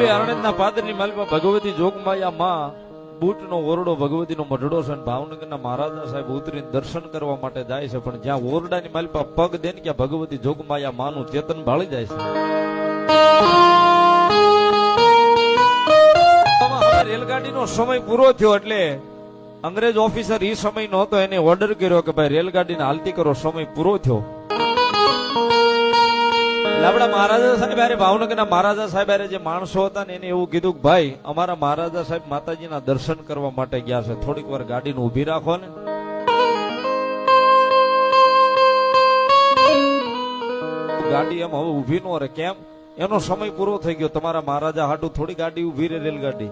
આણંદના પાદરની માલમાં ભગવતી જોગમાયા માં બૂટનો ઓરડો ભગવતીનો મઢડો છે અને ભાવનગરના મહારાજા સાહેબ ઉતરીને દર્શન કરવા માટે જાય છે, પણ જ્યાં ઓરડાની માલપા પગ દે ને ત્યાં ભગવતી જોગમાયા માનું ચેતન ભાળી જાય છે। રેલગાડીનો સમય પૂરો થયો એટલે અંગ્રેજ ઓફિસર એ સમય નહોતો, એને ઓર્ડર કર્યો કે ભાઈ રેલગાડીને હાલતી કરો, સમય પૂરો થયો। આપડા મહારાજા સાહેબ અરે ભાવનગરના મહારાજા સાહેબ અરે જે માણસો હતા ને એને એવું કીધું કે ભાઈ અમારા મહારાજા સાહેબ માતાજીના દર્શન કરવા માટે ગયા છે, થોડીક વાર ગાડીને ઊભી રાખો ને। ગાડી એમ હવે ઊભી નો રહે, કેમ? એનો સમય પૂરો થઈ ગયો, તમારા મહારાજા હાટું થોડી ગાડી ઊભી રહે રેલગાડી।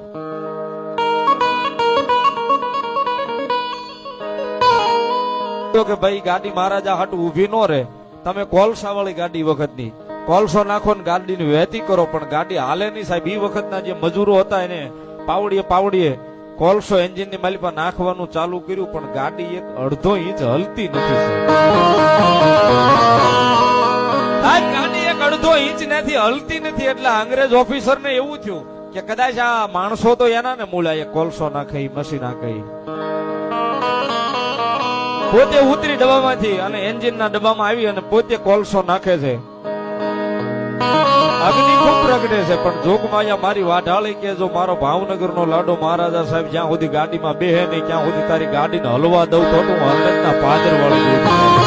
કે ભાઈ ગાડી મહારાજા હાટું ઊભી નો રહે, તમે કોલસા વાળી ગાડી વખતની કોલસો નાખો ને ગાડીની વહેતી કરો, પણ ગાડી હાલે નહીં સાહેબ। એ વખતના જે મજૂરો હતા એને પાવડીએ કોલસો એન્જિન ની માલી પર નાખવાનું ચાલુ કર્યું, પણ ગાડી એક અડધો ઇંચ હલતી નથી સાહેબ। ગાડી એક અડધો ઇંચ નથી હલતી નથી, એટલે અંગ્રેજ ઓફિસર ને એવું થયું કે કદાચ આ માણસો તો એના ને મૂળા કોલસો નાખે મશીન નાખે। પોતે ઉતરી ડબ્બામાંથી અને એન્જિન ના ડબ્બામાં આવી અને પોતે કોલસો નાખે છે, અગ્નિ ખૂબ પ્રગટે છે, પણ જોગમાયા મારી વાઢાળી કે જો મારો ભાવનગર નો લાડો મહારાજા સાહેબ જ્યાં સુધી ગાડીમાં બેહે નહીં ત્યાં સુધી તારી ગાડીને હલવા દઉં તો હું હલના પાદર વળી દઉં।